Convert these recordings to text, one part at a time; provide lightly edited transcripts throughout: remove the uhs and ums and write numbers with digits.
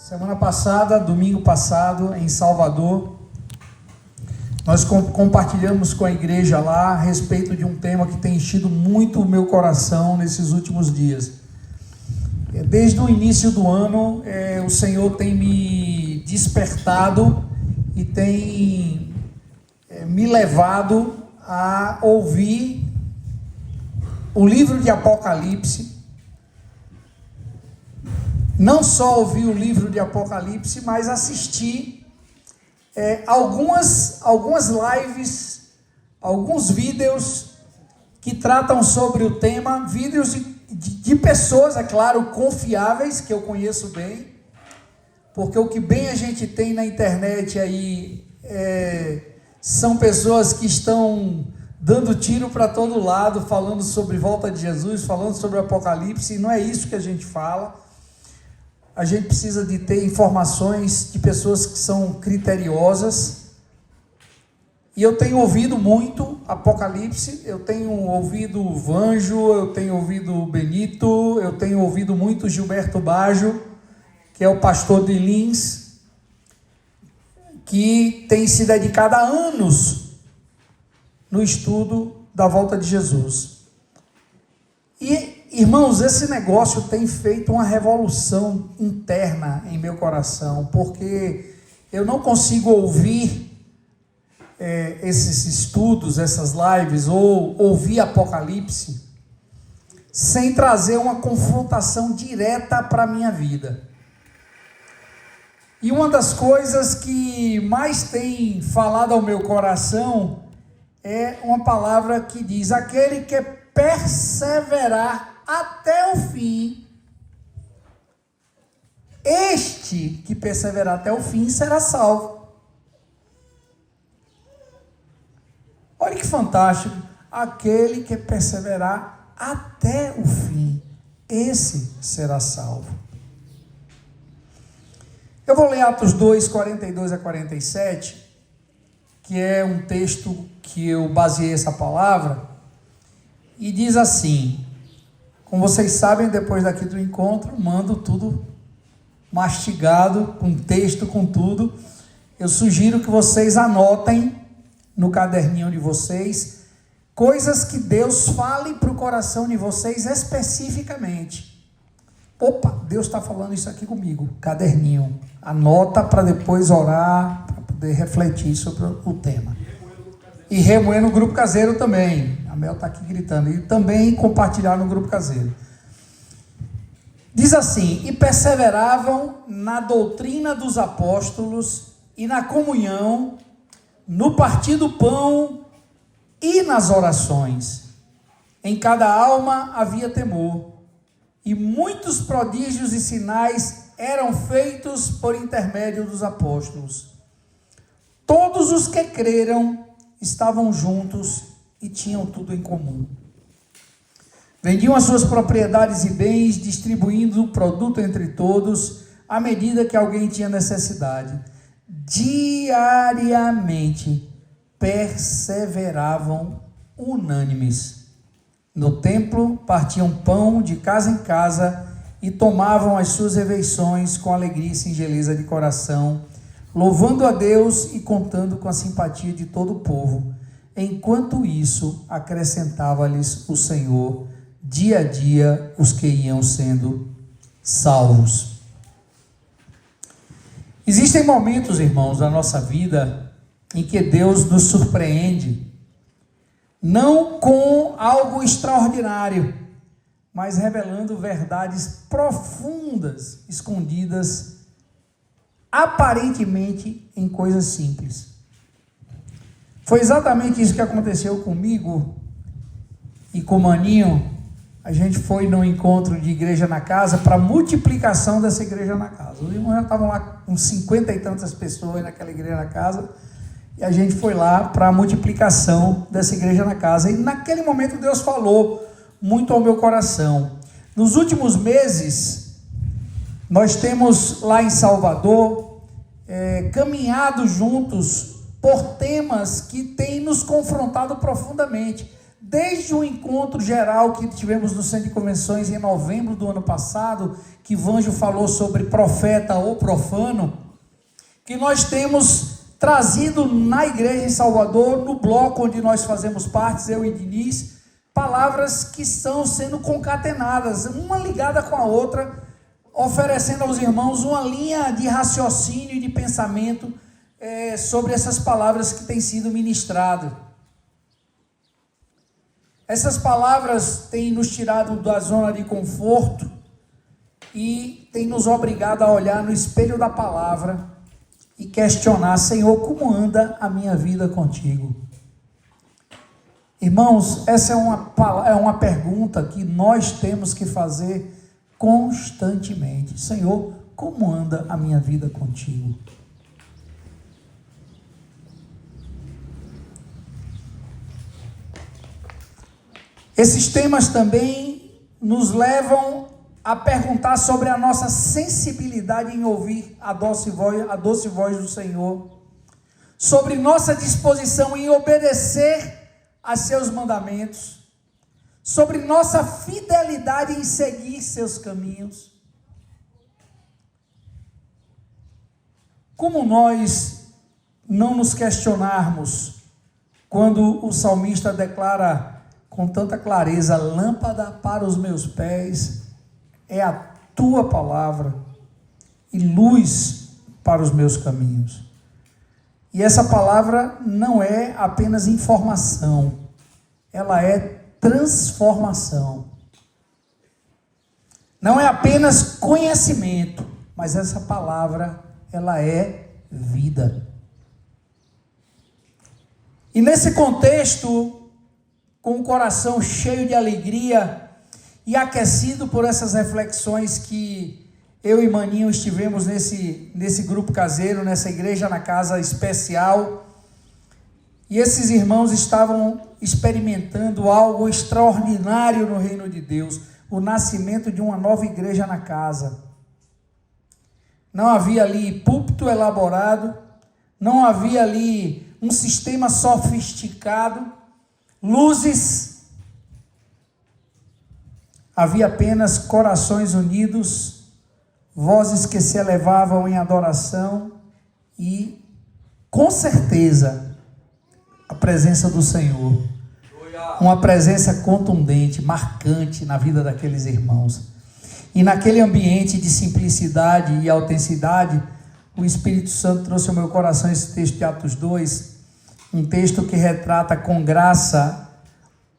Semana passada, domingo passado, em Salvador, nós compartilhamos com a igreja lá a respeito de um tema que tem enchido muito o meu coração nesses últimos dias. Desde o início do ano, o Senhor tem me despertado e tem me levado a ouvir o livro de Apocalipse. Não só ouvir o livro de Apocalipse, mas assistir algumas lives, alguns vídeos que tratam sobre o tema, vídeos de pessoas, é claro, confiáveis, que eu conheço bem, porque o que bem a gente tem na internet aí são pessoas que estão dando tiro para todo lado, falando sobre volta de Jesus, falando sobre o Apocalipse, e não é isso que a gente fala. A gente precisa de ter informações de pessoas que são criteriosas. E eu tenho ouvido muito Apocalipse, eu tenho ouvido o Vanjo, eu tenho ouvido o Benito, eu tenho ouvido muito Gilberto Baggio, que é o pastor de Lins, que tem se dedicado há anos no estudo da volta de Jesus. E irmãos, esse negócio tem feito uma revolução interna em meu coração, porque eu não consigo ouvir esses estudos, essas lives, ou ouvir Apocalipse, sem trazer uma confrontação direta para a minha vida. E uma das coisas que mais tem falado ao meu coração é uma palavra que diz: aquele que perseverar até o fim, este que perseverar até o fim será salvo. Olha que fantástico, aquele que perseverar até o fim, esse será salvo. Eu vou ler Atos 2, 42 a 47, que é um texto que eu baseei essa palavra, e diz assim: como vocês sabem, depois daqui do encontro, mando tudo mastigado, com texto, com tudo. Eu sugiro que vocês anotem no caderninho de vocês coisas que Deus fale para o coração de vocês especificamente. Opa, Deus está falando isso aqui comigo. Caderninho. Anota para depois orar, para poder refletir sobre o tema. E remoer no grupo caseiro também. A Mel está aqui gritando. E também compartilhar no grupo caseiro. Diz assim: e perseveravam na doutrina dos apóstolos e na comunhão, no partir do pão e nas orações. Em cada alma havia temor, e muitos prodígios e sinais eram feitos por intermédio dos apóstolos. Todos os que creram estavam juntos e tinham tudo em comum. Vendiam as suas propriedades e bens, distribuindo o produto entre todos, à medida que alguém tinha necessidade. Diariamente perseveravam unânimes. No templo partiam pão de casa em casa e tomavam as suas refeições com alegria e singeleza de coração, louvando a Deus e contando com a simpatia de todo o povo. Enquanto isso, acrescentava-lhes o Senhor dia a dia os que iam sendo salvos. Existem momentos, irmãos, na nossa vida em que Deus nos surpreende, não com algo extraordinário, mas revelando verdades profundas, escondidas, aparentemente em coisas simples. Foi exatamente isso que aconteceu comigo e com o Maninho. A gente foi num encontro de igreja na casa para multiplicação dessa igreja na casa. Os irmãos já estavam lá com 50 e tantas pessoas naquela igreja na casa, e a gente foi lá para a multiplicação dessa igreja na casa. E naquele momento Deus falou muito ao meu coração. Nos últimos meses, nós temos lá em Salvador caminhado juntos por temas que têm nos confrontado profundamente. desde o encontro geral que tivemos no Centro de Convenções em novembro do ano passado, que Vanjo falou sobre profeta ou profano, que nós temos trazido na igreja em Salvador, no bloco onde nós fazemos parte, eu e Diniz, palavras que estão sendo concatenadas, uma ligada com a outra, oferecendo aos irmãos uma linha de raciocínio e de pensamento sobre essas palavras que têm sido ministradas. Essas palavras têm nos tirado da zona de conforto e têm nos obrigado a olhar no espelho da palavra e questionar: Senhor, como anda a minha vida contigo? Irmãos, essa é uma pergunta que nós temos que fazer constantemente. Senhor, como anda a minha vida contigo? Esses temas também nos levam a perguntar sobre a nossa sensibilidade em ouvir a doce voz do Senhor, sobre nossa disposição em obedecer a seus mandamentos, sobre nossa fidelidade em seguir seus caminhos. Como nós não nos questionarmos quando o salmista declara com tanta clareza: lâmpada para os meus pés é a tua palavra e luz para os meus caminhos. E essa palavra não é apenas informação, ela é transformação. Não é apenas conhecimento, mas essa palavra, ela é vida. E nesse contexto, com o coração cheio de alegria e aquecido por essas reflexões que eu e Maninho estivemos nesse grupo caseiro, nessa igreja na casa especial, e esses irmãos estavam experimentando algo extraordinário no reino de Deus, o nascimento de uma nova igreja na casa. Não havia ali púlpito elaborado, não havia ali um sistema sofisticado, luzes, havia apenas corações unidos, vozes que se elevavam em adoração e, com certeza, a presença do Senhor. Uma presença contundente, marcante na vida daqueles irmãos. E naquele ambiente de simplicidade e autenticidade, o Espírito Santo trouxe ao meu coração esse texto de Atos 2, um texto que retrata com graça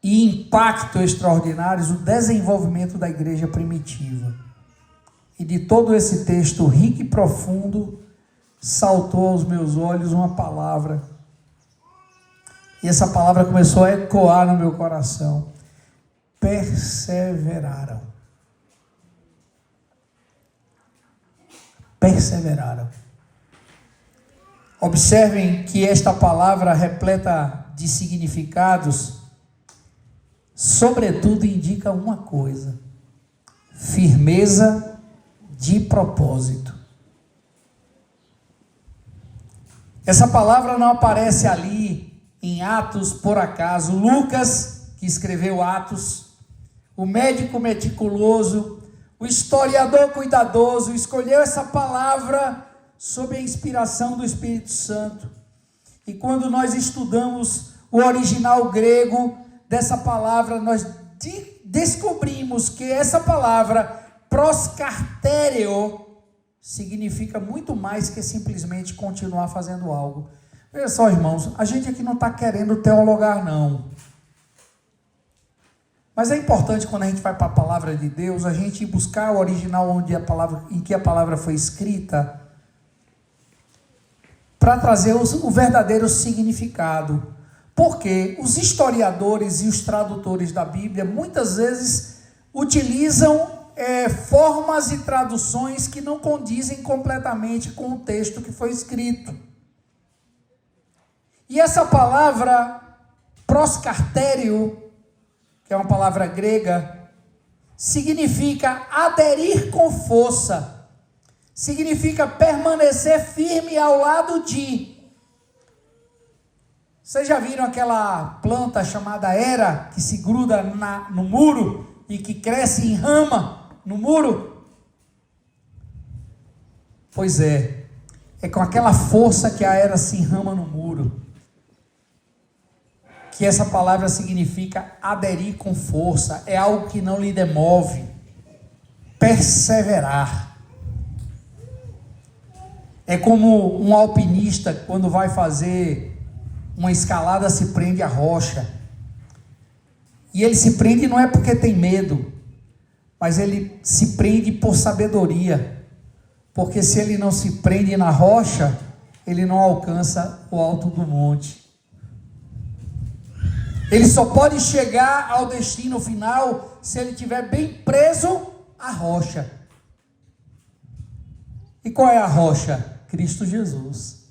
e impacto extraordinários o desenvolvimento da igreja primitiva. E de todo esse texto rico e profundo, saltou aos meus olhos uma palavra. E essa palavra começou a ecoar no meu coração. Perseveraram. Perseveraram. Observem que esta palavra repleta de significados, sobretudo indica uma coisa: firmeza de propósito. Essa palavra não aparece ali em Atos por acaso. Lucas, que escreveu Atos, o médico meticuloso, o historiador cuidadoso, escolheu essa palavra sob a inspiração do Espírito Santo. E quando nós estudamos o original grego dessa palavra, nós descobrimos que essa palavra proskartereo significa muito mais que simplesmente continuar fazendo algo. Veja só, irmãos, a gente aqui não está querendo teologar, não. Mas é importante, quando a gente vai para a palavra de Deus, a gente buscar o original em que a palavra foi escrita, para trazer o verdadeiro significado. Porque os historiadores e os tradutores da Bíblia muitas vezes utilizam formas e traduções que não condizem completamente com o texto que foi escrito. E essa palavra proskarterio, que é uma palavra grega, significa aderir com força, significa permanecer firme ao lado de, Vocês já viram aquela planta chamada era, que se gruda no muro e que cresce em rama no muro? Pois é com aquela força que a era se enrama no muro, que essa palavra significa aderir com força, é algo que não lhe demove, perseverar. É como um alpinista, quando vai fazer uma escalada, se prende à rocha, e ele se prende não é porque tem medo, mas ele se prende por sabedoria, porque se ele não se prende na rocha, ele não alcança o alto do monte. Ele só pode chegar ao destino final se ele estiver bem preso à rocha. E qual é a rocha? Cristo Jesus.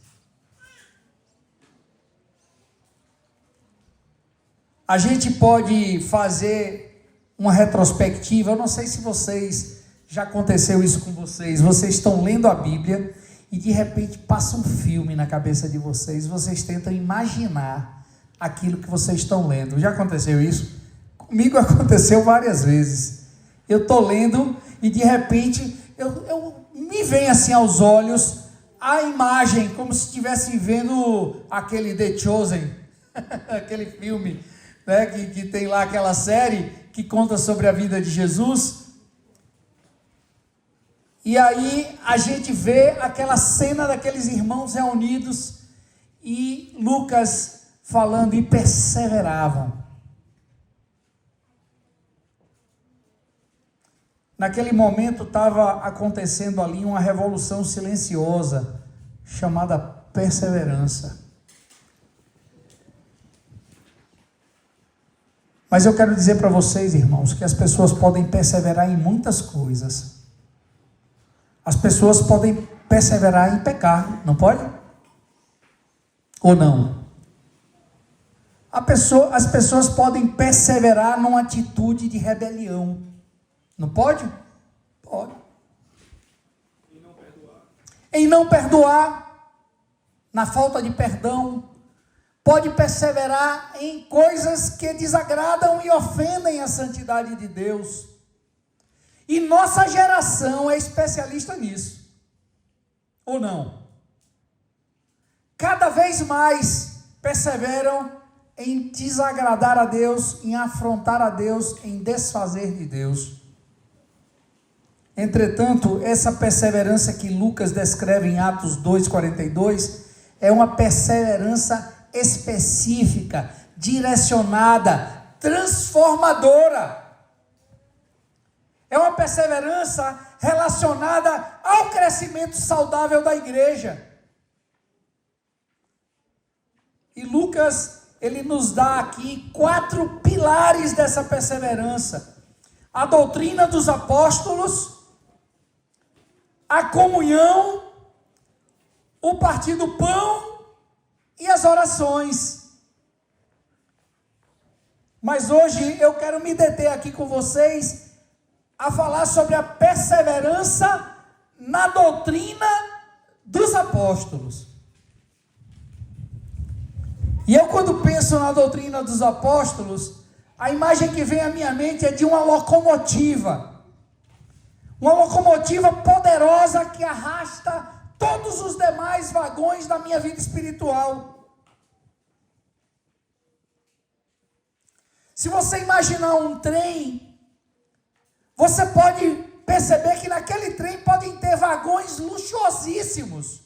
A gente pode fazer uma retrospectiva. Eu não sei se já aconteceu isso com vocês. Vocês estão lendo a Bíblia e de repente passa um filme na cabeça de vocês. Vocês tentam imaginar aquilo que vocês estão lendo. Já aconteceu isso? Comigo aconteceu várias vezes. Eu estou lendo e de repente me vem assim aos olhos a imagem, como se estivesse vendo aquele The Chosen, aquele filme, né, que tem lá aquela série que conta sobre a vida de Jesus. E aí a gente vê aquela cena daqueles irmãos reunidos e Lucas falando, e perseveravam. Naquele momento estava acontecendo ali uma revolução silenciosa, chamada perseverança. Mas eu quero dizer para vocês, irmãos, que as pessoas podem perseverar em muitas coisas. As pessoas podem perseverar em pecar, não pode? Ou não? As pessoas podem perseverar numa atitude de rebelião. Não pode? Pode. Em não perdoar, na falta de perdão. Pode perseverar em coisas que desagradam e ofendem a santidade de Deus. E nossa geração é especialista nisso. Ou não? Cada vez mais perseveram em desagradar a Deus, em afrontar a Deus, em desfazer de Deus. Entretanto, essa perseverança que Lucas descreve em Atos 2,42 é uma perseverança específica, direcionada, transformadora. É uma perseverança relacionada ao crescimento saudável da igreja. E Lucas, ele nos dá aqui 4 pilares dessa perseverança: a doutrina dos apóstolos, a comunhão, o partir do pão e as orações. Mas hoje eu quero me deter aqui com vocês a falar sobre a perseverança na doutrina dos apóstolos. E eu, quando penso na doutrina dos apóstolos, a imagem que vem à minha mente é de uma locomotiva. Uma locomotiva poderosa que arrasta todos os demais vagões da minha vida espiritual. Se você imaginar um trem, você pode perceber que naquele trem podem ter vagões luxuosíssimos.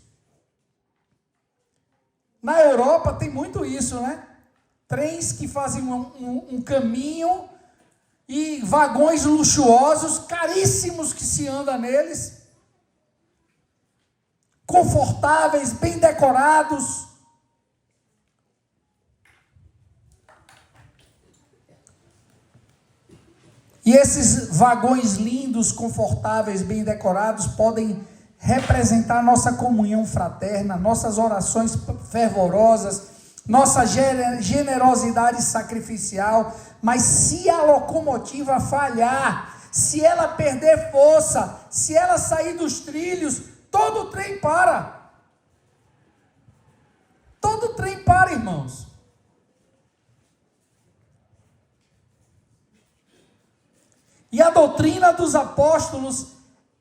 Na Europa tem muito isso, né? Trens que fazem um caminho e vagões luxuosos, caríssimos, que se anda neles, confortáveis, bem decorados. E esses vagões lindos, confortáveis, bem decorados, podem representar nossa comunhão fraterna, nossas orações fervorosas, nossa generosidade sacrificial. Mas se a locomotiva falhar, se ela perder força, se ela sair dos trilhos, todo o trem para. Todo o trem para, irmãos. E a doutrina dos apóstolos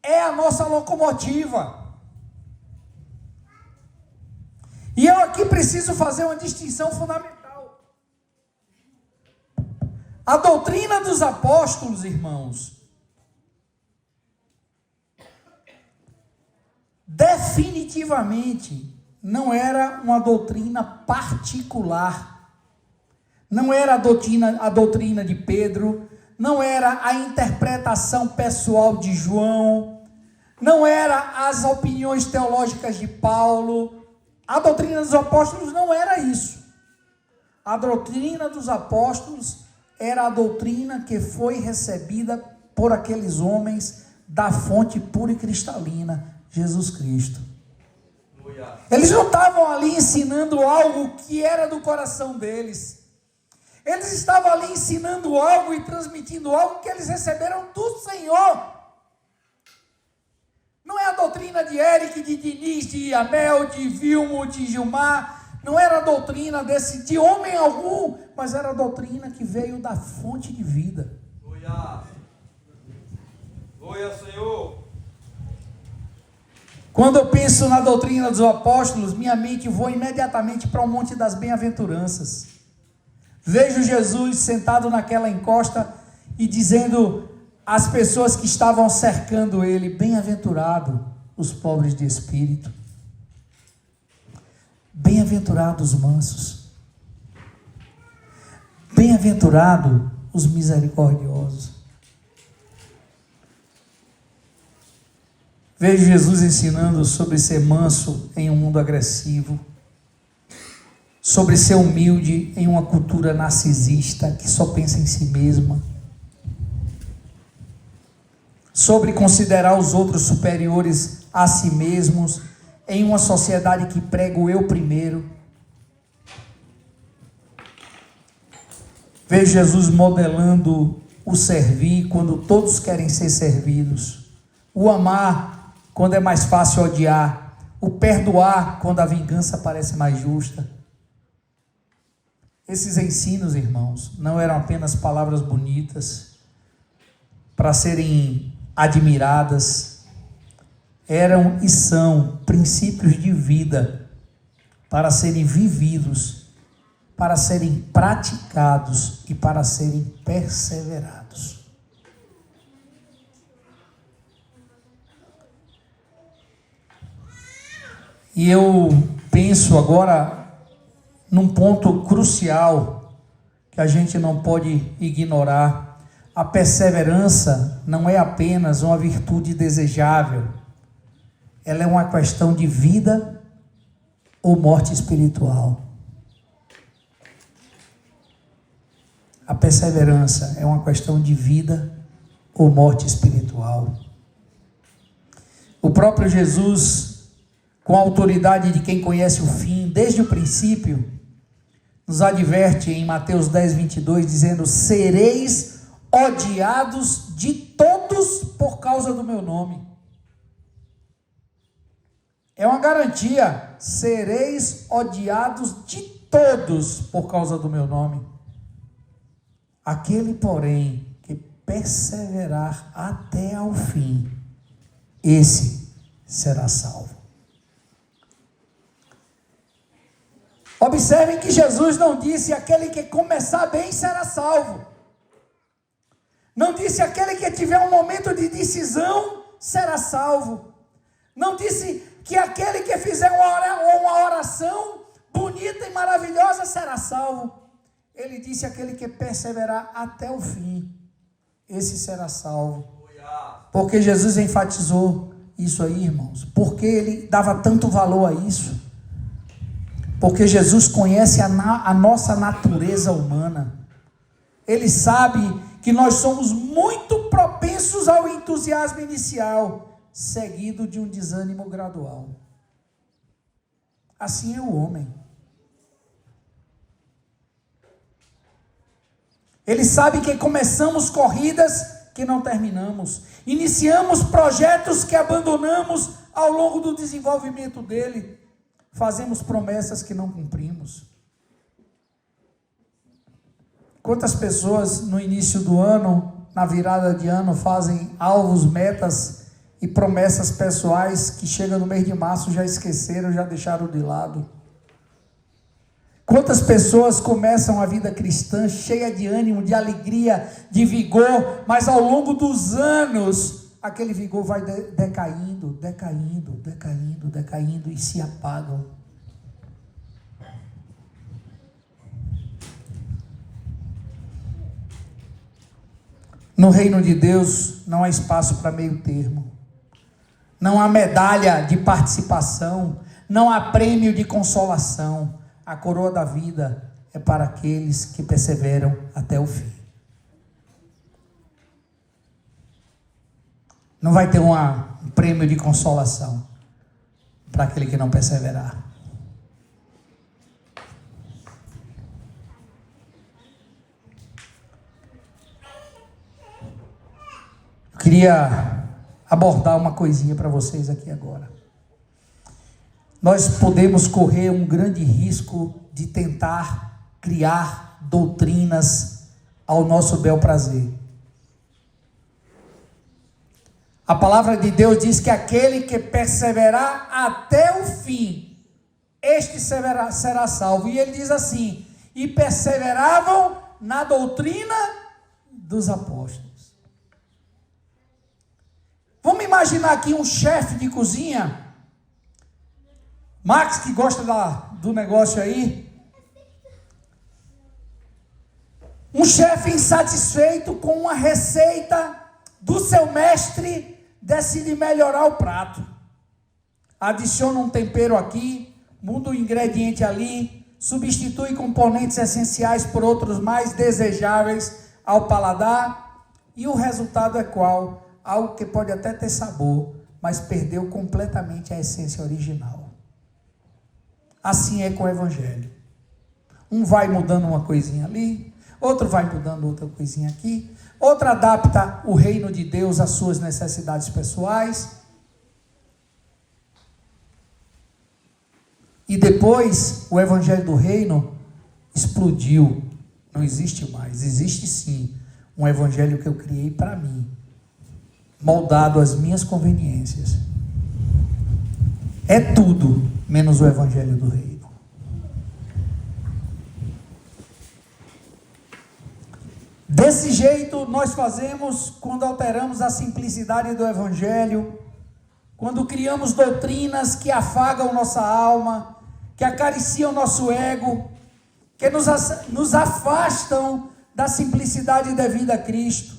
é a nossa locomotiva. E eu aqui preciso fazer uma distinção fundamental. A doutrina dos apóstolos, irmãos, definitivamente não era uma doutrina particular. Não era a doutrina de Pedro, não era a interpretação pessoal de João, não era as opiniões teológicas de Paulo. A doutrina dos apóstolos não era isso. A doutrina dos apóstolos era a doutrina que foi recebida por aqueles homens da fonte pura e cristalina, Jesus Cristo. Eles não estavam ali ensinando algo que era do coração deles. Eles estavam ali ensinando algo e transmitindo algo que eles receberam do Senhor. Não é a doutrina de Eric, de Diniz, de Amel, de Vilmo, de Gilmar. Não era a doutrina de homem algum, mas era a doutrina que veio da fonte de vida. Glória, Senhor. Quando eu penso na doutrina dos apóstolos, minha mente voa imediatamente para o Monte das Bem-aventuranças. Vejo Jesus sentado naquela encosta e dizendo às pessoas que estavam cercando ele: bem-aventurado os pobres de espírito, bem-aventurados os mansos, bem-aventurado os misericordiosos. Vejo Jesus ensinando sobre ser manso em um mundo agressivo, sobre ser humilde em uma cultura narcisista que só pensa em si mesma, sobre considerar os outros superiores a si mesmos em uma sociedade que prega o eu primeiro. Vejo Jesus modelando o servir quando todos querem ser servidos, o amar quando é mais fácil odiar, o perdoar quando a vingança parece mais justa. Esses ensinos, irmãos, não eram apenas palavras bonitas para serem admiradas, eram e são princípios de vida para serem vividos, para serem praticados e para serem perseverados. E eu penso agora num ponto crucial que a gente não pode ignorar. A perseverança não é apenas uma virtude desejável, ela é uma questão de vida ou morte espiritual. A perseverança é uma questão de vida ou morte espiritual. O próprio Jesus, com a autoridade de quem conhece o fim, desde o princípio, nos adverte em Mateus 10, 22, dizendo: sereis odiados de todos por causa do meu nome. É uma garantia: sereis odiados de todos por causa do meu nome. Aquele, porém, que perseverar até ao fim, esse será salvo. Observem que Jesus não disse: aquele que começar bem será salvo. Não disse: aquele que tiver um momento de decisão será salvo. Não disse que aquele que fizer uma oração bonita e maravilhosa será salvo. Ele disse: aquele que perseverar até o fim, esse será salvo. Porque Jesus enfatizou isso aí, irmãos. Porque ele dava tanto valor a isso. Porque Jesus conhece a nossa natureza humana. Ele sabe que nós somos muito propensos ao entusiasmo inicial, seguido de um desânimo gradual. Assim é o homem. Ele sabe que começamos corridas que não terminamos. Iniciamos projetos que abandonamos ao longo do desenvolvimento dele. Fazemos promessas que não cumprimos. Quantas pessoas no início do ano na virada de ano, fazem alvos, metas e promessas pessoais que chegam no mês de março, já esqueceram, já deixaram de lado. Quantas pessoas começam a vida cristã cheia de ânimo, de alegria, de vigor, mas ao longo dos anos, aquele vigor vai decaindo e se apagam. No reino de Deus não há espaço para meio termo. Não há medalha de participação, não há prêmio de consolação. A coroa da vida é para aqueles que perseveram até o fim. Não vai ter um prêmio de consolação para aquele que não perseverar. Eu queria abordar uma coisinha para vocês aqui agora. Nós podemos correr um grande risco de tentar criar doutrinas ao nosso bel prazer. A palavra de Deus diz que aquele que perseverar até o fim, este será salvo. E ele diz assim: e perseveravam na doutrina dos apóstolos. Vamos imaginar aqui um chefe de cozinha, Max, que gosta do negócio aí, um chefe insatisfeito com uma receita do seu mestre, decide melhorar o prato, adiciona um tempero aqui, muda um ingrediente ali, substitui componentes essenciais por outros mais desejáveis ao paladar, e o resultado é qual? Algo que pode até ter sabor, mas perdeu completamente a essência original. Assim é com o Evangelho. Um vai mudando uma coisinha ali, outro vai mudando outra coisinha aqui, outro adapta o reino de Deus às suas necessidades pessoais. E depois o Evangelho do Reino explodiu. Não existe mais. Existe sim um Evangelho que eu criei para mim, moldado às minhas conveniências. É tudo menos o Evangelho do Reino. Desse jeito nós fazemos quando alteramos a simplicidade do Evangelho, quando criamos doutrinas que afagam nossa alma, que acariciam nosso ego, que nos afastam da simplicidade devida a Cristo.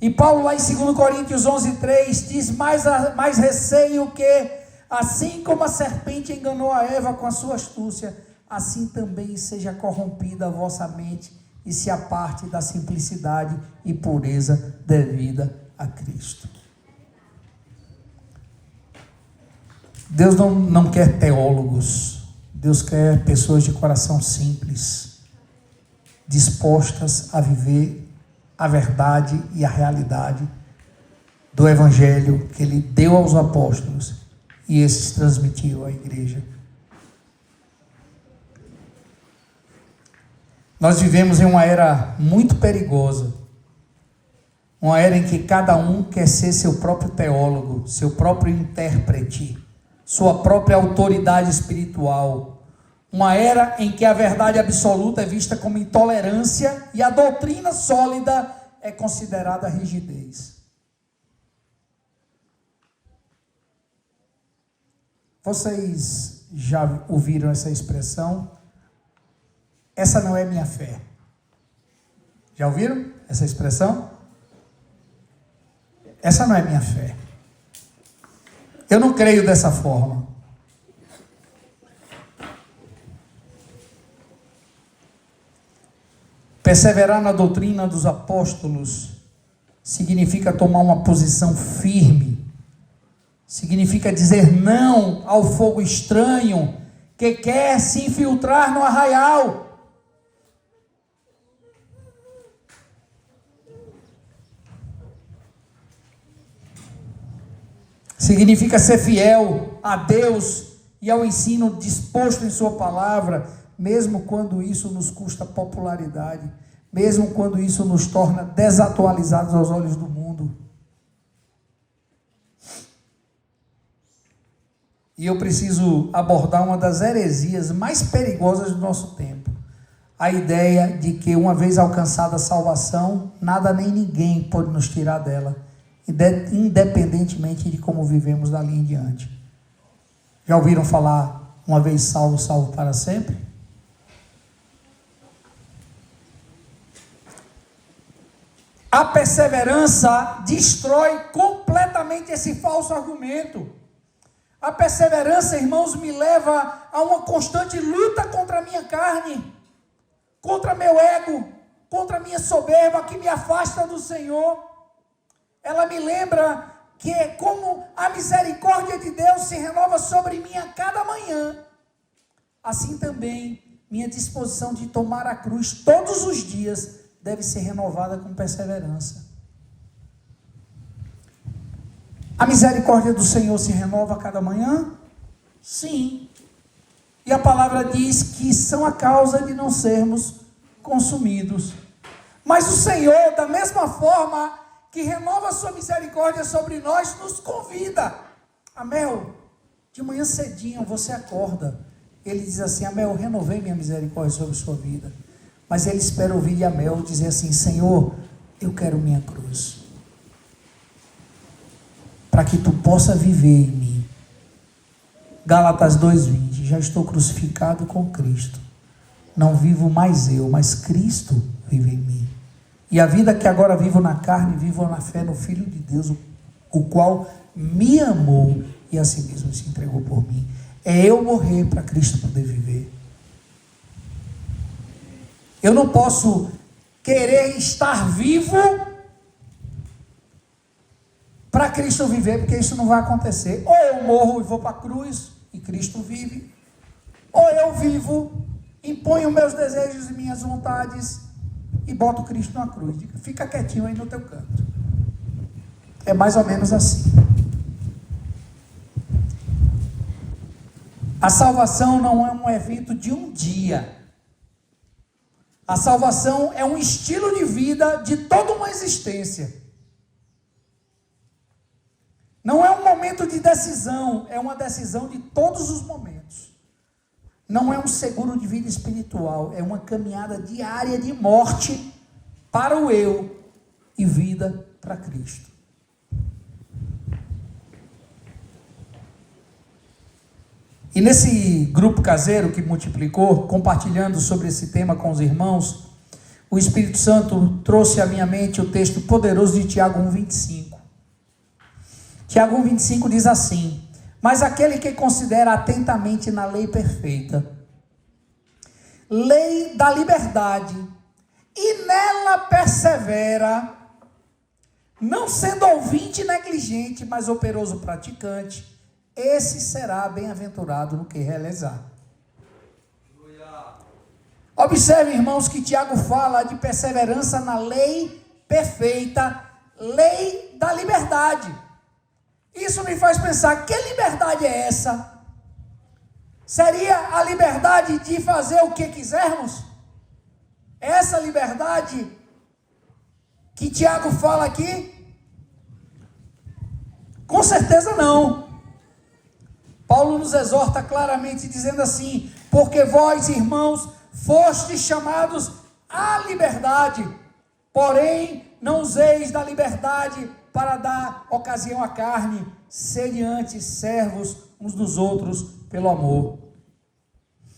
E Paulo lá em 2 Coríntios 11:3 diz: mais receio que, assim como a serpente enganou a Eva com a sua astúcia, assim também seja corrompida a vossa mente e se aparte da simplicidade e pureza devida a Cristo. Deus não quer teólogos, Deus quer pessoas de coração simples, dispostas a viver a verdade e a realidade do Evangelho que Ele deu aos apóstolos e esses transmitiram à igreja. Nós vivemos em uma era muito perigosa, uma era em que cada um quer ser seu próprio teólogo, seu próprio intérprete, sua própria autoridade espiritual. Uma era em que a verdade absoluta é vista como intolerância e a doutrina sólida é considerada rigidez. Vocês já ouviram essa expressão? Essa não é minha fé. Já ouviram essa expressão? Essa não é minha fé. Eu não creio dessa forma. Perseverar na doutrina dos apóstolos significa tomar uma posição firme, significa dizer não ao fogo estranho que quer se infiltrar no arraial. Significa ser fiel a Deus e ao ensino disposto em sua palavra, mesmo quando isso nos custa popularidade, mesmo quando isso nos torna desatualizados aos olhos do mundo. E eu preciso abordar uma das heresias mais perigosas do nosso tempo. A ideia de que, uma vez alcançada a salvação, nada nem ninguém pode nos tirar dela, independentemente de como vivemos dali em diante. Já ouviram falar, uma vez salvo, salvo para sempre? A perseverança destrói completamente esse falso argumento. A perseverança, irmãos, me leva a uma constante luta contra a minha carne, contra meu ego, contra a minha soberba que me afasta do Senhor. Ela me lembra que como a misericórdia de Deus se renova sobre mim a cada manhã, assim também minha disposição de tomar a cruz todos os dias deve ser renovada com perseverança. A misericórdia do Senhor se renova a cada manhã? Sim. E a palavra diz que são a causa de não sermos consumidos. Mas o Senhor, da mesma forma que renova a sua misericórdia sobre nós, nos convida. Amel, de manhã cedinho você acorda. Ele diz assim: Amel, renovei minha misericórdia sobre sua vida. Mas ele espera ouvir de Amel dizer assim: Senhor, eu quero minha cruz, para que tu possa viver em mim. Gálatas 2:20, já estou crucificado com Cristo. Não vivo mais eu, mas Cristo vive em mim. E a vida que agora vivo na carne, vivo na fé no Filho de Deus, o qual me amou e a si mesmo se entregou por mim. É eu morrer para Cristo poder viver. Eu não posso querer estar vivo para Cristo viver, porque isso não vai acontecer. Ou eu morro e vou para a cruz e Cristo vive, ou eu vivo, imponho meus desejos e minhas vontades e boto Cristo na cruz. Fica quietinho aí no teu canto. É mais ou menos assim. A salvação não é um evento de um dia. A salvação é um estilo de vida de toda uma existência. Não é um momento de decisão, é uma decisão de todos os momentos. Não é um seguro de vida espiritual, é uma caminhada diária de morte para o eu e vida para Cristo. E nesse grupo caseiro que multiplicou, compartilhando sobre esse tema com os irmãos, o Espírito Santo trouxe à minha mente o texto poderoso de Tiago 1:25. Tiago 1:25 diz assim: mas aquele que considera atentamente na lei perfeita, lei da liberdade, e nela persevera, não sendo ouvinte negligente, mas operoso praticante, esse será bem-aventurado no que realizar. Observe, irmãos, que Tiago fala de perseverança na lei perfeita, lei da liberdade. Isso me faz pensar, que liberdade é essa? Seria a liberdade de fazer o que quisermos? Essa liberdade que Tiago fala aqui? Com certeza não. Paulo nos exorta claramente dizendo assim: porque vós, irmãos, fostes chamados à liberdade, porém não useis da liberdade para dar ocasião à carne, sede antes servos uns dos outros pelo amor.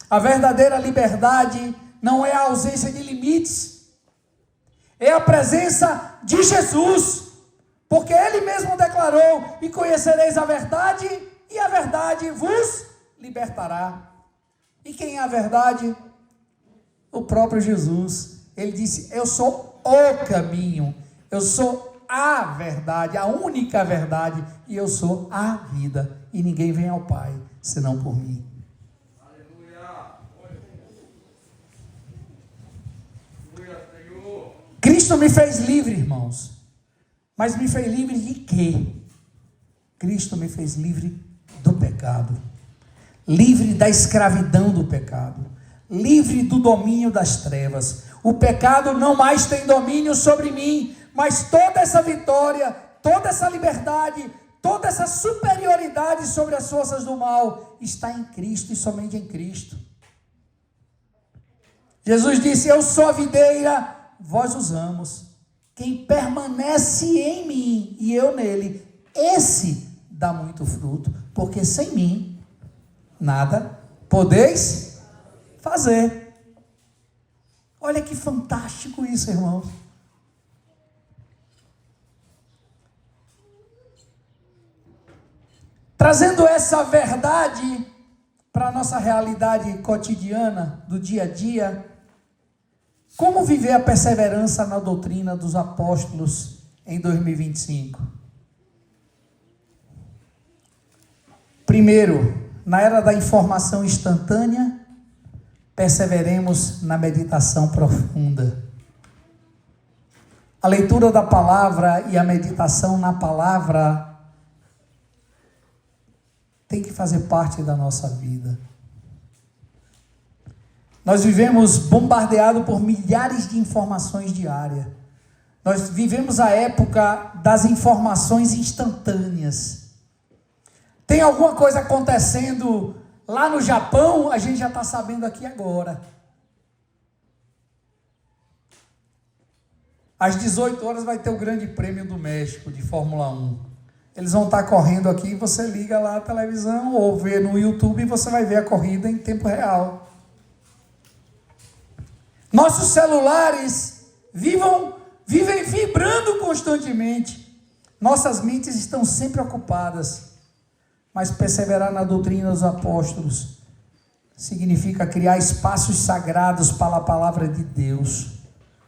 A verdadeira liberdade não é a ausência de limites, é a presença de Jesus, porque ele mesmo declarou: e conhecereis a verdade, e a verdade vos libertará. E quem é a verdade? O próprio Jesus. Ele disse: eu sou o caminho, eu sou a verdade, a única verdade, e eu sou a vida, e ninguém vem ao Pai senão por mim. Cristo me fez livre, irmãos. Mas me fez livre de quê? Cristo me fez livre do pecado, livre da escravidão do pecado, livre do domínio das trevas. O pecado não mais tem domínio sobre mim, mas toda essa vitória, toda essa liberdade, toda essa superioridade sobre as forças do mal está em Cristo e somente em Cristo. Jesus disse: eu sou a videira, vós os ramos. Quem permanece em mim e eu nele, esse dá muito fruto, porque sem mim nada podeis fazer. Olha que fantástico isso, irmãos. Trazendo essa verdade para a nossa realidade cotidiana, do dia a dia, como viver a perseverança na doutrina dos apóstolos em 2025? Primeiro, na era da informação instantânea, perseveremos na meditação profunda. A leitura da palavra e a meditação na palavra tem que fazer parte da nossa vida. Nós vivemos bombardeados por milhares de informações diárias. Nós vivemos a época das informações instantâneas. Tem alguma coisa acontecendo lá no Japão, a gente já está sabendo aqui agora. Às 18 horas vai ter o Grande Prêmio do México de Fórmula 1. Eles vão estar correndo aqui, você liga lá a televisão ou vê no YouTube e você vai ver a corrida em tempo real. Nossos celulares vivem vibrando constantemente. Nossas mentes estão sempre ocupadas. Mas perseverar na doutrina dos apóstolos significa criar espaços sagrados para a palavra de Deus.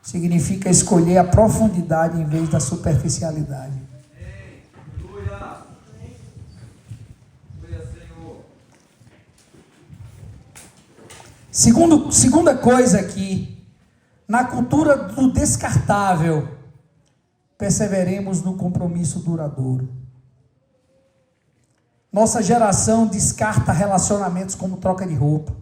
Significa escolher a profundidade em vez da superficialidade. Segunda coisa aqui, na cultura do descartável, perseveremos no compromisso duradouro. Nossa geração descarta relacionamentos como troca de roupa,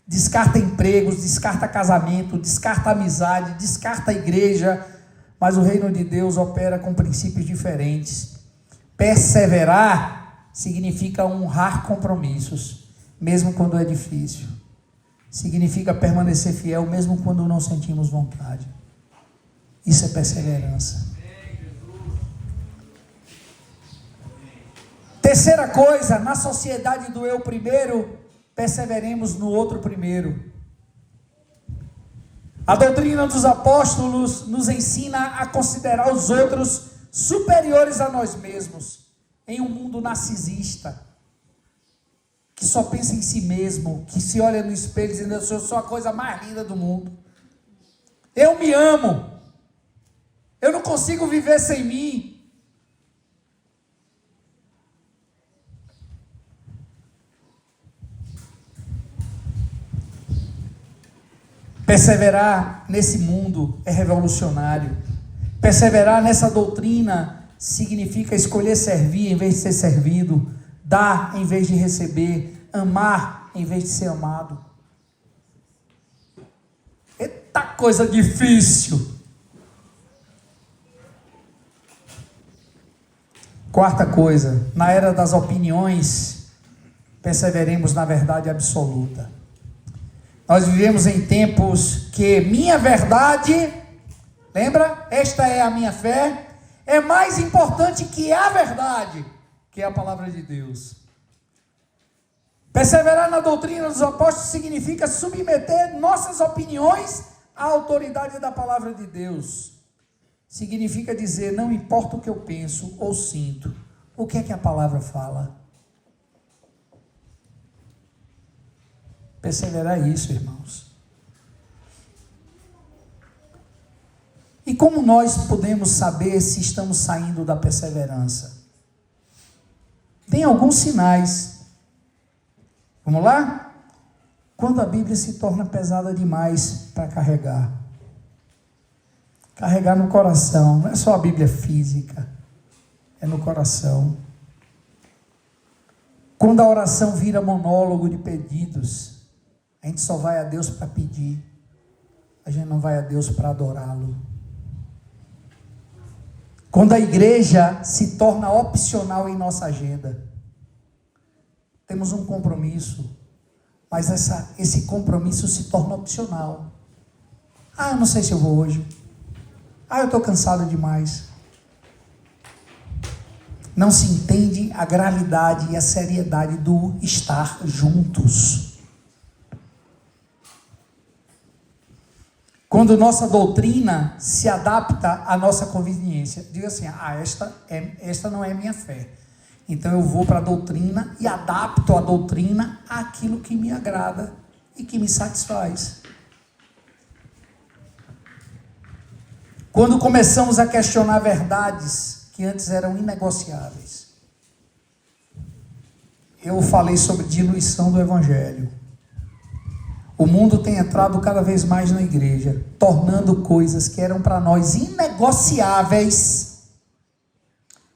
descarta empregos, descarta casamento, descarta amizade, descarta a igreja, mas o reino de Deus opera com princípios diferentes. Perseverar significa honrar compromissos, mesmo quando é difícil. Significa permanecer fiel, mesmo quando não sentimos vontade. Isso é perseverança. Terceira coisa, na sociedade do eu primeiro, perseveremos no outro primeiro. A doutrina dos apóstolos nos ensina a considerar os outros superiores a nós mesmos, em um mundo narcisista, que só pensa em si mesmo, que se olha no espelho dizendo: eu sou a coisa mais linda do mundo. Eu me amo. Eu não consigo viver sem mim. Perseverar nesse mundo é revolucionário. Perseverar nessa doutrina significa escolher servir em vez de ser servido, dar em vez de receber, amar em vez de ser amado. Eita coisa difícil! Quarta coisa, na era das opiniões, perseveremos na verdade absoluta. Nós vivemos em tempos que minha verdade, lembra? Esta é a minha fé, é mais importante que a verdade, que é a palavra de Deus. Perseverar na doutrina dos apóstolos significa submeter nossas opiniões à autoridade da palavra de Deus. Significa dizer: não importa o que eu penso ou sinto, o que é que a palavra fala? Perseverar isso, irmãos. E como nós podemos saber se estamos saindo da perseverança? Tem alguns sinais. Vamos lá? Quando a Bíblia se torna pesada demais para carregar. Carregar no coração. Não é só a Bíblia física. É no coração. Quando a oração vira monólogo de pedidos, a gente só vai a Deus para pedir. a gente não vai a Deus para adorá-lo. Quando a igreja se torna opcional em nossa agenda, temos um compromisso, mas esse compromisso se torna opcional. Eu não sei se eu vou hoje. Eu estou cansado demais. Não se entende a gravidade e a seriedade do estar juntos. Quando nossa doutrina se adapta à nossa conveniência, diga assim: esta não é minha fé. Então eu vou para a doutrina e adapto a doutrina àquilo que me agrada e que me satisfaz. Quando começamos a questionar verdades que antes eram inegociáveis. Eu falei sobre diluição do evangelho. O mundo tem entrado cada vez mais na igreja, tornando coisas que eram para nós inegociáveis,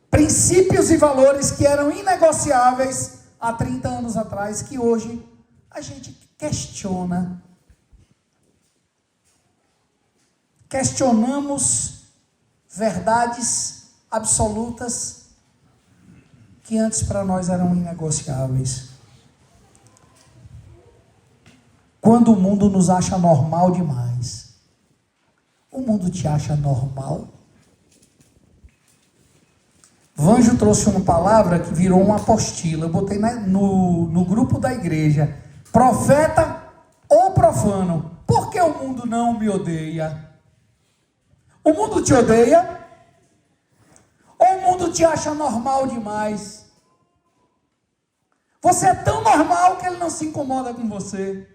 princípios e valores que eram inegociáveis há 30 anos atrás, que hoje a gente questiona. Questionamos verdades absolutas que antes para nós eram inegociáveis. Quando o mundo nos acha normal demais. O mundo te acha normal? Vanjo trouxe uma palavra que virou uma apostila. Eu botei no grupo da igreja. Profeta ou profano? Por que o mundo não me odeia? O mundo te odeia? Ou o mundo te acha normal demais? Você é tão normal que ele não se incomoda com você.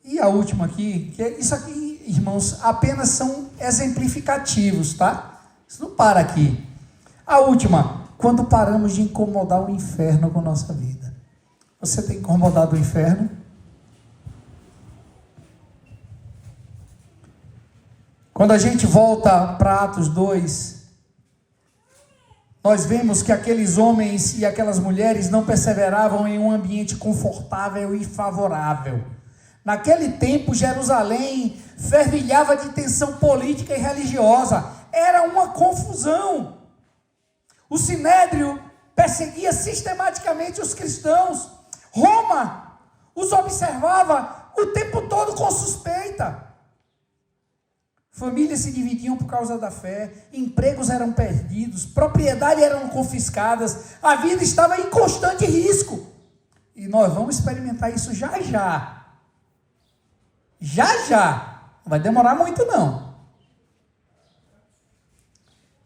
E a última aqui, que isso aqui, irmãos, apenas são exemplificativos, tá? Isso não para aqui. A última, quando paramos de incomodar o inferno com nossa vida. Você tem incomodado o inferno? Quando a gente volta para Atos 2, nós vemos que aqueles homens e aquelas mulheres não perseveravam em um ambiente confortável e favorável. Naquele tempo, Jerusalém fervilhava de tensão política e religiosa. Era uma confusão. O Sinédrio perseguia sistematicamente os cristãos. Roma os observava o tempo todo com suspeita. Famílias se dividiam por causa da fé. Empregos eram perdidos. Propriedades eram confiscadas. A vida estava em constante risco. E nós vamos experimentar isso já já. Já já, não vai demorar muito não.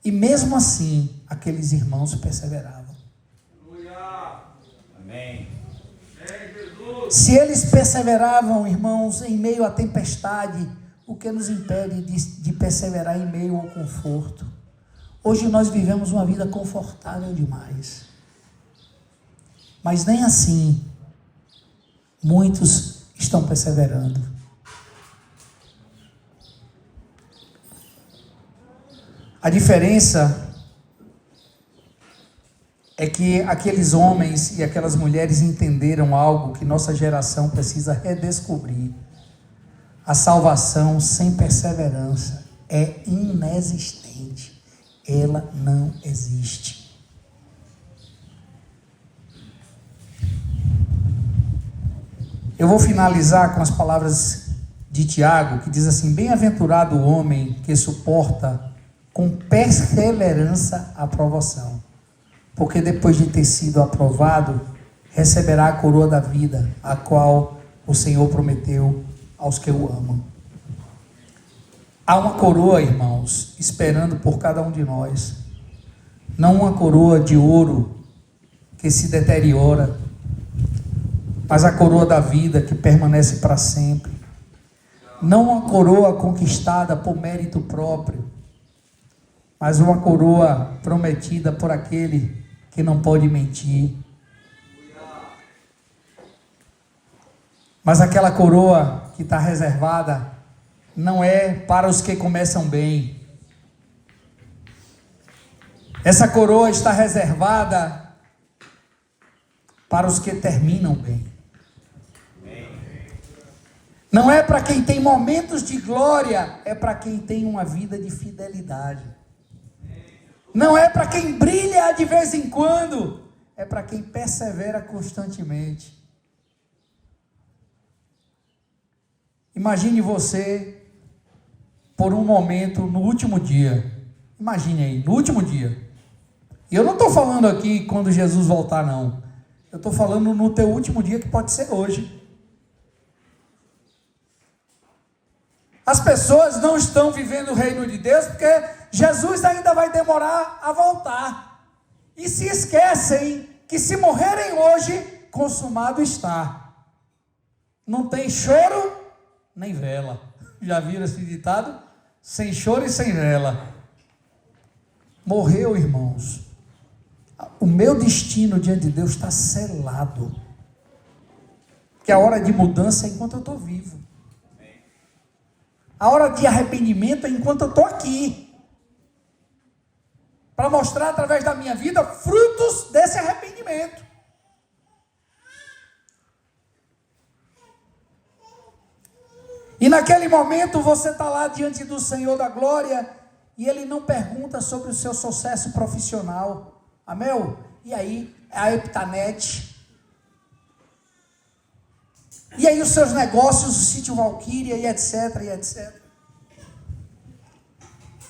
E mesmo assim, aqueles irmãos perseveravam. Amém. Se eles perseveravam, irmãos, em meio à tempestade, o que nos impede de perseverar em meio ao conforto? Hoje nós vivemos uma vida confortável demais. Mas nem assim, muitos estão perseverando. A diferença é que aqueles homens e aquelas mulheres entenderam algo que nossa geração precisa redescobrir. A salvação sem perseverança é inexistente. Ela não existe. Eu vou finalizar com as palavras de Tiago, que diz assim: bem-aventurado o homem que suporta com perseverança a aprovação, porque depois de ter sido aprovado, receberá a coroa da vida, a qual o Senhor prometeu aos que o amam. Há uma coroa, irmãos, esperando por cada um de nós. Não uma coroa de ouro que se deteriora, mas a coroa da vida que permanece para sempre. Não uma coroa conquistada por mérito próprio, mas uma coroa prometida por aquele que não pode mentir. Mas aquela coroa que está reservada não é para os que começam bem. Essa coroa está reservada para os que terminam bem. Não é para quem tem momentos de glória, é para quem tem uma vida de fidelidade. Não é para quem brilha de vez em quando, é para quem persevera constantemente. Imagine você, por um momento, no último dia. Imagine aí, no último dia. E eu não estou falando aqui quando Jesus voltar, não. Eu estou falando no teu último dia, que pode ser hoje. As pessoas não estão vivendo o reino de Deus porque Jesus ainda vai demorar a voltar. E se esquecem que se morrerem hoje, consumado está. Não tem choro nem vela. Já viram esse ditado? Sem choro e sem vela. Morreu, irmãos. O meu destino diante de Deus está selado. Que a hora de mudança é enquanto eu estou vivo. A hora de arrependimento é enquanto eu estou aqui. Para mostrar através da minha vida frutos desse arrependimento. E naquele momento você está lá diante do Senhor da glória e Ele não pergunta sobre o seu sucesso profissional. Amel, e aí? A Heptanet? E aí os seus negócios, o sítio Valquíria e etc, e etc.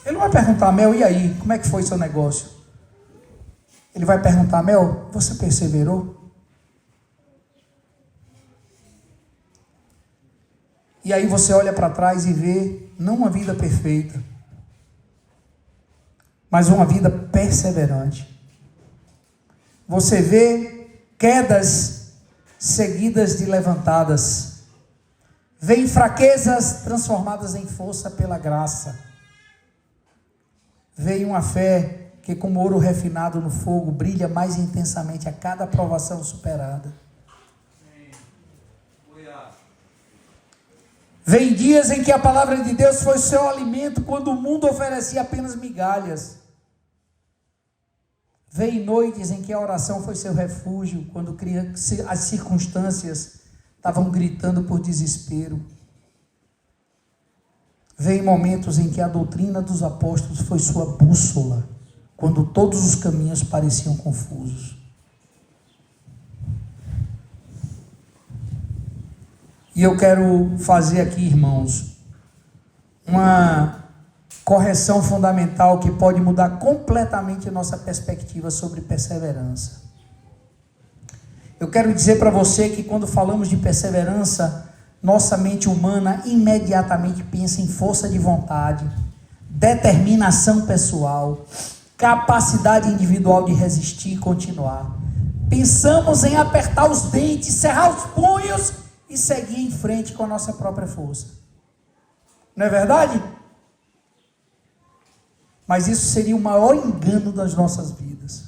Ele não vai perguntar, Mel, e aí? Como é que foi seu negócio? Ele vai perguntar, Mel, você perseverou? E aí você olha para trás e vê, não uma vida perfeita, mas uma vida perseverante. Você vê quedas seguidas de levantadas. Vem fraquezas transformadas em força pela graça. Vem uma fé que, como ouro refinado no fogo, brilha mais intensamente a cada provação superada. Vem dias em que a palavra de Deus foi seu alimento, quando o mundo oferecia apenas migalhas. Vem noites em que a oração foi seu refúgio, quando as circunstâncias estavam gritando por desespero. Vem momentos em que a doutrina dos apóstolos foi sua bússola, quando todos os caminhos pareciam confusos. E eu quero fazer aqui, irmãos, uma correção fundamental que pode mudar completamente a nossa perspectiva sobre perseverança. Eu quero dizer para você que quando falamos de perseverança, nossa mente humana imediatamente pensa em força de vontade, determinação pessoal, capacidade individual de resistir e continuar. Pensamos em apertar os dentes, cerrar os punhos e seguir em frente com a nossa própria força. Não é verdade? Mas isso seria o maior engano das nossas vidas.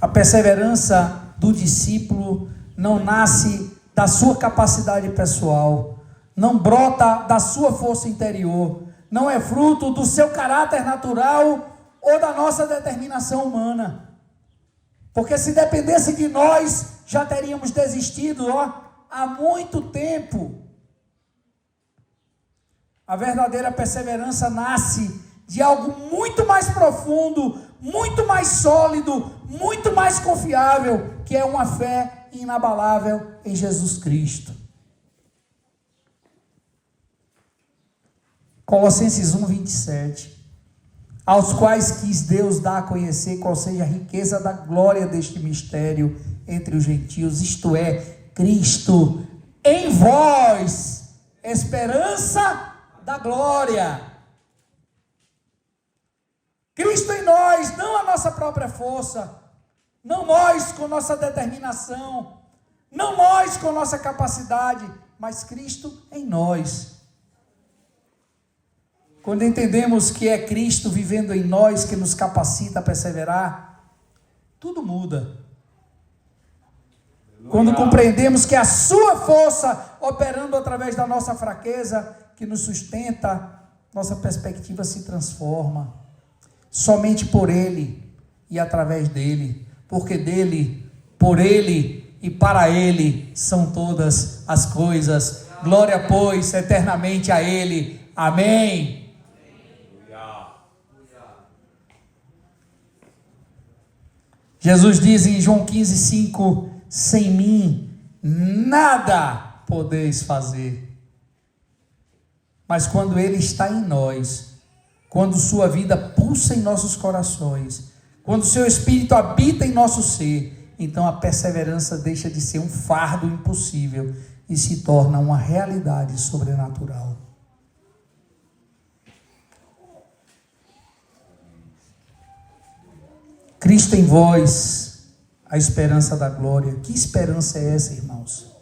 A perseverança do discípulo não nasce da sua capacidade pessoal, não brota da sua força interior, não é fruto do seu caráter natural ou da nossa determinação humana. Porque se dependesse de nós, já teríamos desistido, há muito tempo. A verdadeira perseverança nasce de algo muito mais profundo, muito mais sólido, muito mais confiável, que é uma fé inabalável em Jesus Cristo. Colossenses 1:27. Aos quais quis Deus dar a conhecer qual seja a riqueza da glória deste mistério entre os gentios, isto é, Cristo em vós, esperança da glória. Cristo em nós, não a nossa própria força, não nós com nossa determinação, não nós com nossa capacidade, mas Cristo em nós. Quando entendemos que é Cristo vivendo em nós que nos capacita a perseverar, tudo muda. Quando compreendemos que é a sua força operando através da nossa fraqueza que nos sustenta, nossa perspectiva se transforma. Somente por Ele e através dEle, porque dEle por Ele e para Ele são todas as coisas. Glória, pois, eternamente a Ele. Amém. Jesus diz em João 15:5: sem mim nada podeis fazer. Mas quando Ele está em nós, quando sua vida pulsa em nossos corações, quando seu Espírito habita em nosso ser, então a perseverança deixa de ser um fardo impossível e se torna uma realidade sobrenatural. Cristo em vós, a esperança da glória. Que esperança é essa, irmãos?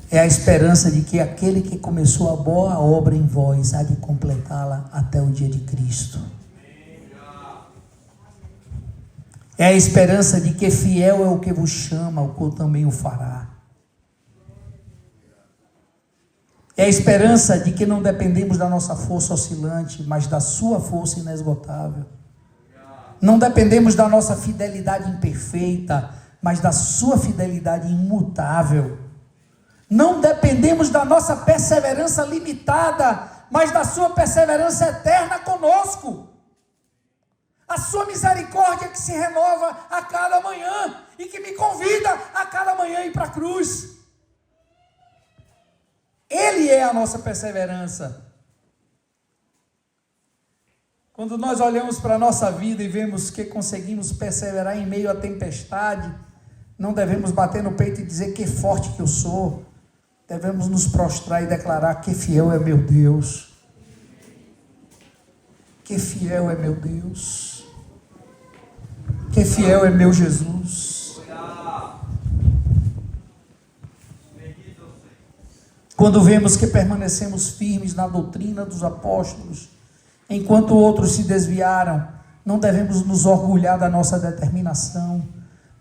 É a esperança de que aquele que começou a boa obra em vós há de completá-la até o dia de Cristo. É a esperança de que fiel é o que vos chama, o qual também o fará. É a esperança de que não dependemos da nossa força oscilante, mas da sua força inesgotável. Não dependemos da nossa fidelidade imperfeita, mas da sua fidelidade imutável. Não dependemos da nossa perseverança limitada, mas da sua perseverança eterna conosco. A sua misericórdia que se renova a cada manhã e que me convida a cada manhã a ir para a cruz. Ele é a nossa perseverança. Quando nós olhamos para a nossa vida e vemos que conseguimos perseverar em meio à tempestade, não devemos bater no peito e dizer que forte que eu sou. Devemos nos prostrar e declarar que fiel é meu Deus. Que fiel é meu Deus. Que fiel é meu Jesus. Quando vemos que permanecemos firmes na doutrina dos apóstolos, enquanto outros se desviaram, não devemos nos orgulhar da nossa determinação.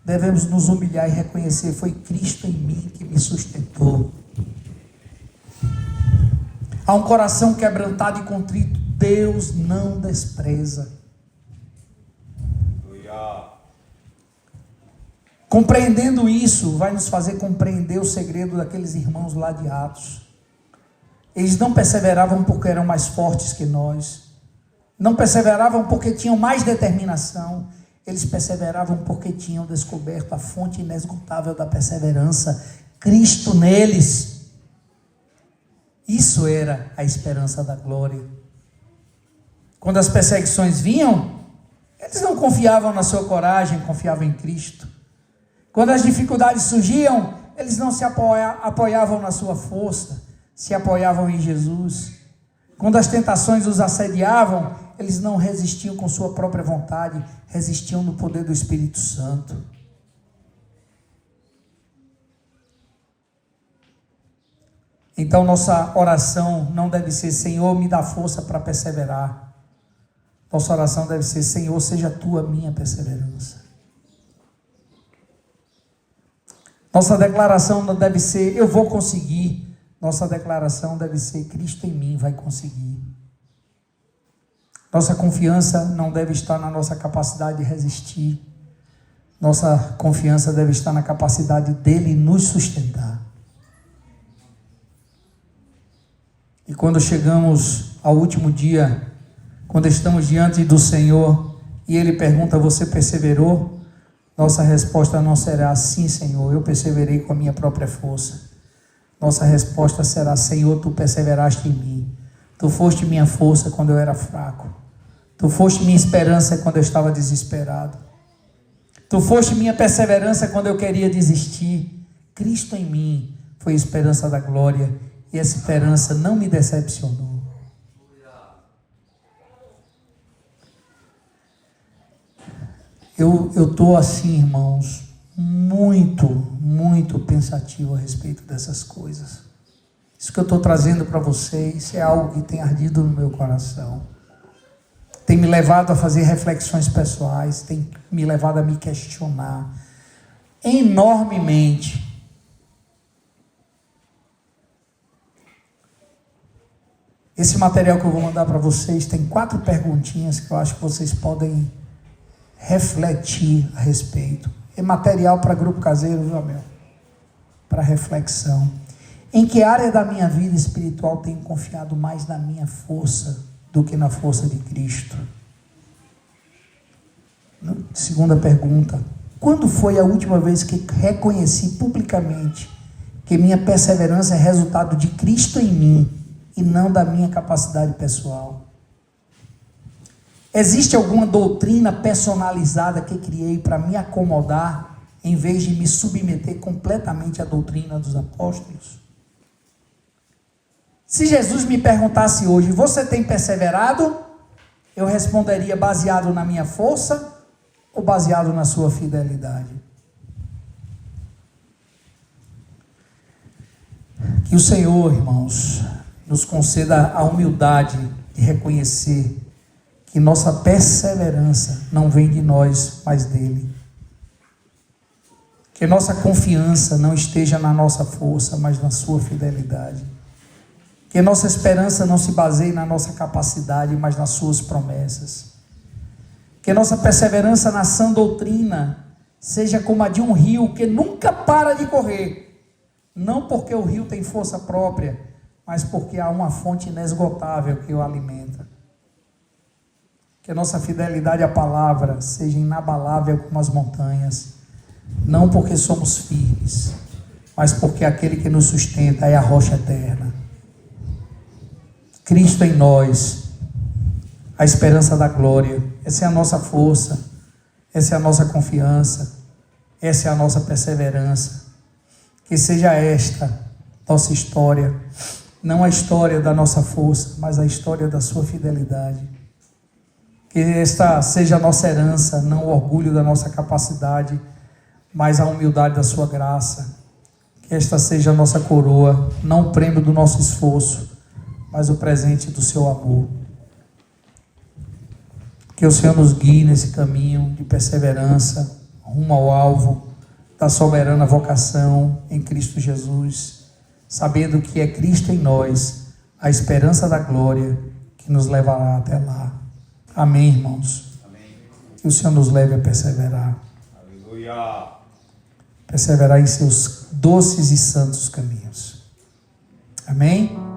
Devemos nos humilhar e reconhecer: foi Cristo em mim que me sustentou. Há um coração quebrantado e contrito, Deus não despreza. Compreendendo isso, vai nos fazer compreender o segredo daqueles irmãos lá de Atos. Eles não perseveravam porque eram mais fortes que nós. Não perseveravam porque tinham mais determinação. Eles perseveravam porque tinham descoberto a fonte inesgotável da perseverança, Cristo neles. Isso era a esperança da glória. Quando as perseguições vinham, eles não confiavam na sua coragem, confiavam em Cristo. Quando as dificuldades surgiam, eles não se apoiavam na sua força, se apoiavam em Jesus. Quando as tentações os assediavam, eles não resistiam com sua própria vontade, resistiam no poder do Espírito Santo. Então nossa oração não deve ser: Senhor, me dá força para perseverar. Nossa oração deve ser: Senhor, seja tu a minha perseverança. Nossa declaração não deve ser: eu vou conseguir. Nossa declaração deve ser: Cristo em mim vai conseguir. Nossa confiança não deve estar na nossa capacidade de resistir. Nossa confiança deve estar na capacidade dele nos sustentar. E quando chegamos ao último dia, quando estamos diante do Senhor e Ele pergunta: você perseverou? Nossa resposta não será: sim, Senhor, eu perseverei com a minha própria força. Nossa resposta será: Senhor, tu perseveraste em mim. Tu foste minha força quando eu era fraco. Tu foste minha esperança quando eu estava desesperado. Tu foste minha perseverança quando eu queria desistir. Cristo em mim foi a esperança da glória, e essa esperança não me decepcionou. Eu estou assim, irmãos, muito pensativo a respeito dessas coisas. Isso que eu estou trazendo para vocês é algo que tem ardido no meu coração. Tem me levado a fazer reflexões pessoais, tem me levado a me questionar enormemente. Esse material que eu vou mandar para vocês tem 4 perguntinhas que eu acho que vocês podem refletir a respeito. É material para grupo caseiro, viu, Abel? Para reflexão. Em que área da minha vida espiritual tenho confiado mais na minha força do que na força de Cristo? Segunda pergunta. Quando foi a última vez que reconheci publicamente que minha perseverança é resultado de Cristo em mim e não da minha capacidade pessoal? Existe alguma doutrina personalizada que criei para me acomodar em vez de me submeter completamente à doutrina dos apóstolos? Se Jesus me perguntasse hoje, você tem perseverado? Eu responderia baseado na minha força ou baseado na sua fidelidade? Que o Senhor, irmãos, nos conceda a humildade de reconhecer que nossa perseverança não vem de nós, mas dele. Que nossa confiança não esteja na nossa força, mas na sua fidelidade. Que nossa esperança não se baseie na nossa capacidade, mas nas suas promessas. Que nossa perseverança na sã doutrina seja como a de um rio que nunca para de correr. Não porque o rio tem força própria, mas porque há uma fonte inesgotável que o alimenta. Que a nossa fidelidade à palavra seja inabalável como as montanhas. Não porque somos firmes, mas porque aquele que nos sustenta é a rocha eterna. Cristo em nós, a esperança da glória. Essa é a nossa força, essa é a nossa confiança, essa é a nossa perseverança. Que seja esta nossa história, não a história da nossa força, mas a história da sua fidelidade. Que esta seja a nossa herança, não o orgulho da nossa capacidade, mas a humildade da sua graça. Que esta seja a nossa coroa, não o prêmio do nosso esforço, mas o presente do seu amor. Que o Senhor nos guie nesse caminho de perseverança, rumo ao alvo da soberana vocação em Cristo Jesus, sabendo que é Cristo em nós, a esperança da glória que nos levará até lá. Amém, irmãos? Amém. Que o Senhor nos leve a perseverar. Aleluia. Perseverar em seus doces e santos caminhos. Amém?